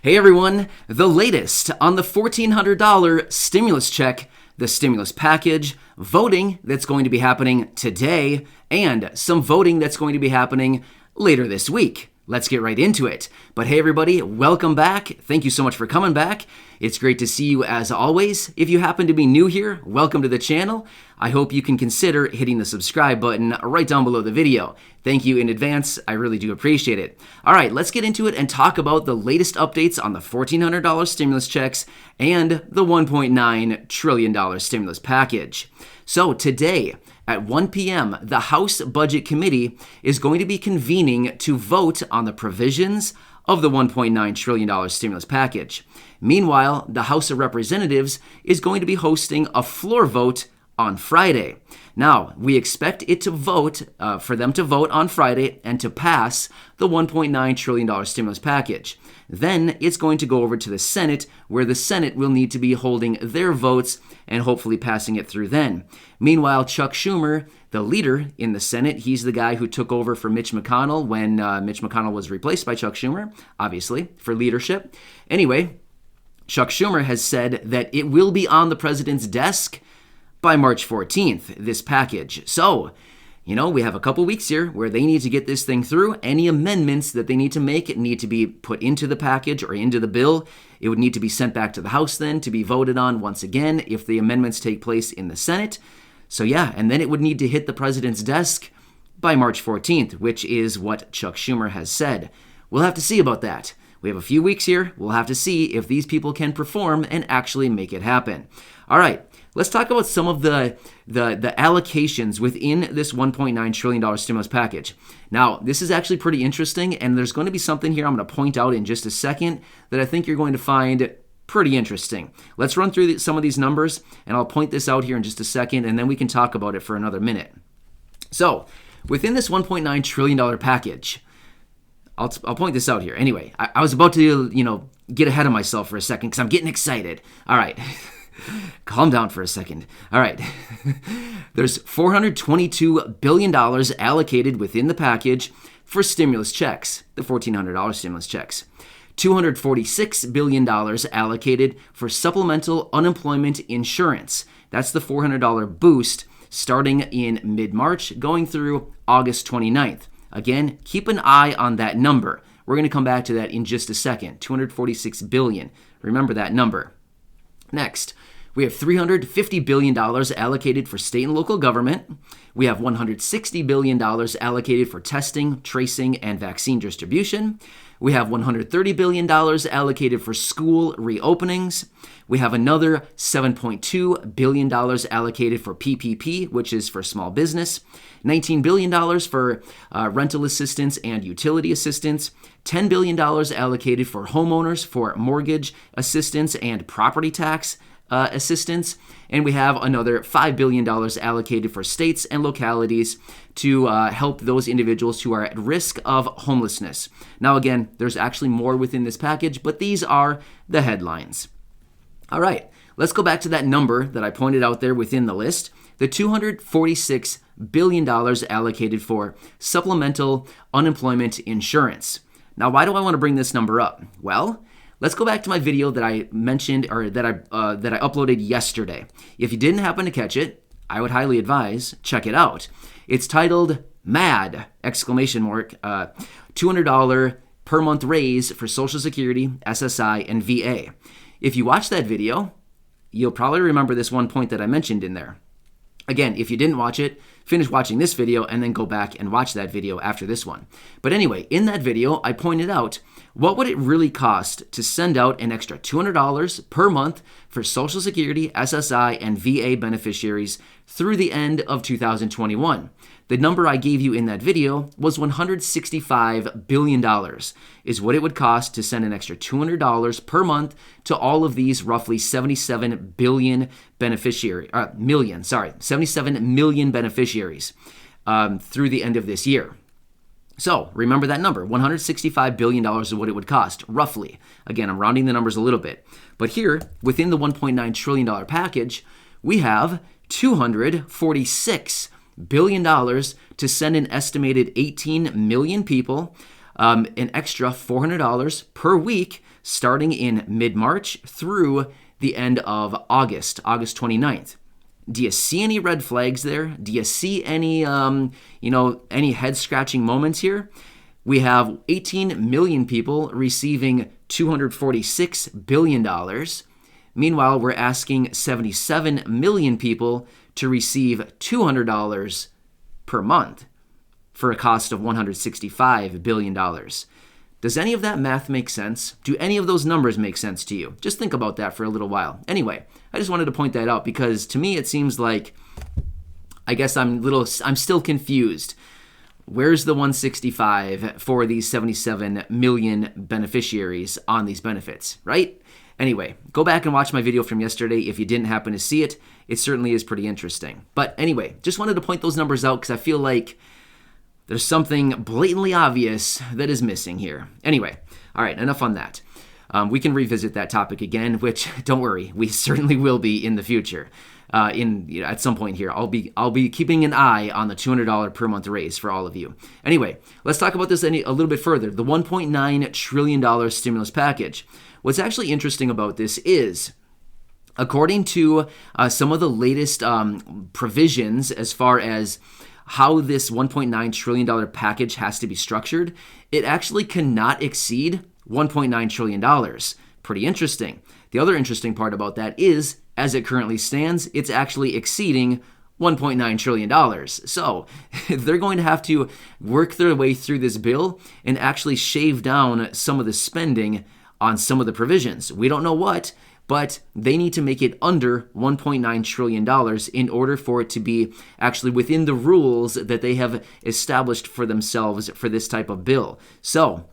Hey everyone, the latest on the $1,400 stimulus check, the stimulus package, voting that's going to be happening today, and some voting that's going to be happening later this week. Let's get right into it. But hey everybody, welcome back. Thank you so much for coming back. It's great to see you as always. If you happen to be new here, welcome to the channel. I hope you can consider hitting the subscribe button right down below the video. Thank you in advance. I really do appreciate it. All right, let's get into it and talk about the latest updates on the $1,400 stimulus checks and the $1.9 trillion stimulus package. So today, at 1 p.m., the House Budget Committee is going to be convening to vote on the provisions of the $1.9 trillion stimulus package. Meanwhile, the House of Representatives is going to be hosting a floor vote on Friday. Now, we expect it to vote, for them to vote on Friday and to pass the $1.9 trillion stimulus package. Then it's going to go over to the Senate, where the Senate will need to be holding their votes and hopefully passing it through then. Meanwhile, Chuck Schumer, the leader in the Senate, he's the guy who took over for Mitch McConnell when Mitch McConnell was replaced by Chuck Schumer, obviously, for leadership. Anyway, Chuck Schumer has said that it will be on the president's desk by March 14th, this package. So, we have a couple weeks here where they need to get this thing through. Any amendments that they need to make need to be put into the package or into the bill. It would need to be sent back to the House then to be voted on once again if the amendments take place in the Senate. So yeah, and then it would need to hit the president's desk by March 14th, which is what Chuck Schumer has said. We'll have to see about that. We have a few weeks here. We'll have to see if these people can perform and actually make it happen. All right. Let's talk about some of the allocations within this $1.9 trillion stimulus package. Now, this is actually pretty interesting, and there's going to be something here I'm going to point out in just a second that I think you're going to find pretty interesting. Let's run through some of these numbers, and I'll point this out here in just a second, and then we can talk about it for another minute. So, within this $1.9 trillion package, I'll point this out here. Anyway, I was about to, get ahead of myself for a second because I'm getting excited. All right. Calm down for a second. All right. There's $422 billion allocated within the package for stimulus checks, the $1,400 stimulus checks. $246 billion allocated for supplemental unemployment insurance. That's the $400 boost starting in mid-March, going through August 29th. Again, keep an eye on that number. We're going to come back to that in just a second. $246 billion. Remember that number. Next, we have $350 billion allocated for state and local government. We have $160 billion allocated for testing, tracing, and vaccine distribution. We have $130 billion allocated for school reopenings. We have another $7.2 billion allocated for PPP, which is for small business. $19 billion for rental assistance and utility assistance. $10 billion allocated for homeowners for mortgage assistance and property tax assistance. And we have another $5 billion allocated for states and localities to help those individuals who are at risk of homelessness. Now, again, there's actually more within this package, but these are the headlines. All right, let's go back to that number that I pointed out there within the list, the $246 billion allocated for supplemental unemployment insurance. Now, why do I want to bring this number up? Well, let's go back to my video that I mentioned or that I uploaded yesterday. If you didn't happen to catch it, I would highly advise check it out. It's titled "Mad!" $200 per month raise for Social Security, SSI, and VA. If you watch that video, you'll probably remember this one point that I mentioned in there. Again, if you didn't watch it, finish watching this video and then go back and watch that video after this one. But anyway, in that video, I pointed out what would it really cost to send out an extra $200 per month for Social Security, SSI, and VA beneficiaries through the end of 2021. The number I gave you in that video was $165 billion is what it would cost to send an extra $200 per month to all of these roughly 77 million beneficiaries through the end of this year. So remember that number, $165 billion is what it would cost, roughly. Again, I'm rounding the numbers a little bit. But here, within the $1.9 trillion package, we have $246 billion to send an estimated 18 million people an extra $400 per week starting in mid-March through the end of August 29th. Do you see any red flags there? Do you see any, any head-scratching moments here? We have 18 million people receiving $246 billion. Meanwhile, we're asking 77 million people to receive $200 per month for a cost of $165 billion. Does any of that math make sense? Do any of those numbers make sense to you? Just think about that for a little while. Anyway, I just wanted to point that out because to me it seems like, I guess I'm still confused. Where's the 165 for these 77 million beneficiaries on these benefits, right? Anyway, go back and watch my video from yesterday if you didn't happen to see it. It certainly is pretty interesting. But anyway, just wanted to point those numbers out because I feel like there's something blatantly obvious that is missing here. Anyway, all right, enough on that. We can revisit that topic again, which, don't worry, we certainly will be in the future. At some point here, I'll be keeping an eye on the $200 per month raise for all of you. Anyway, let's talk about this a little bit further. The $1.9 trillion stimulus package. What's actually interesting about this is, according to some of the latest provisions as far as how this $1.9 trillion package has to be structured, it actually cannot exceed $1.9 trillion. Pretty interesting. The other interesting part about that is, as it currently stands, it's actually exceeding $1.9 trillion. So they're going to have to work their way through this bill and actually shave down some of the spending on some of the provisions. We don't know what, but they need to make it under $1.9 trillion in order for it to be actually within the rules that they have established for themselves for this type of bill. So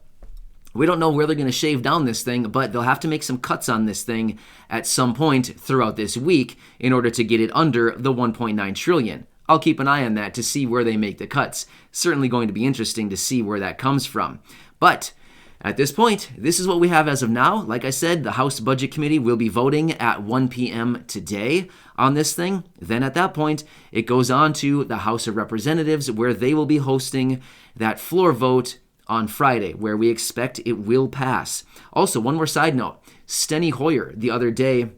we don't know where they're going to shave down this thing, but they'll have to make some cuts on this thing at some point throughout this week in order to get it under the $1.9 trillion. I'll keep an eye on that to see where they make the cuts. Certainly going to be interesting to see where that comes from. But at this point, this is what we have as of now. Like I said, the House Budget Committee will be voting at 1 p.m. today on this thing. Then at that point, it goes on to the House of Representatives, where they will be hosting that floor vote on Friday, where we expect it will pass. Also, one more side note. Steny Hoyer, the other day,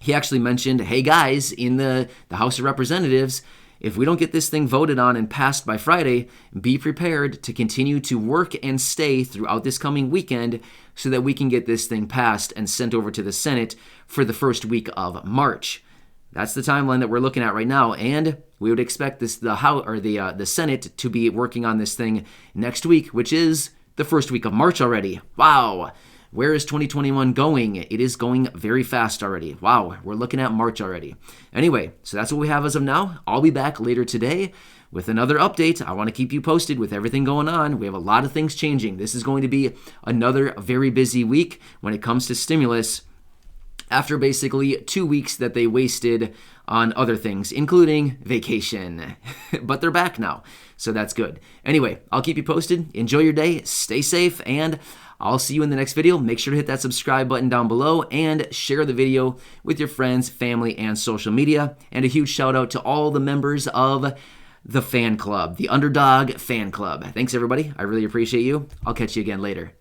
he actually mentioned, hey guys, in the House of Representatives, if we don't get this thing voted on and passed by Friday, be prepared to continue to work and stay throughout this coming weekend so that we can get this thing passed and sent over to the Senate for the first week of March. That's the timeline that we're looking at right now, and we would expect the Senate to be working on this thing next week, which is the first week of March already. Wow. Where is 2021 going? It is going very fast already. Wow, we're looking at March already. Anyway, so that's what we have as of now. I'll be back later today with another update. I want to keep you posted with everything going on. We have a lot of things changing. This is going to be another very busy week when it comes to stimulus after basically 2 weeks that they wasted on other things, including vacation. But they're back now, so that's good. Anyway, I'll keep you posted. Enjoy your day. Stay safe, and I'll see you in the next video. Make sure to hit that subscribe button down below and share the video with your friends, family, and social media. And a huge shout out to all the members of the fan club, the Underdog Fan Club. Thanks, everybody. I really appreciate you. I'll catch you again later.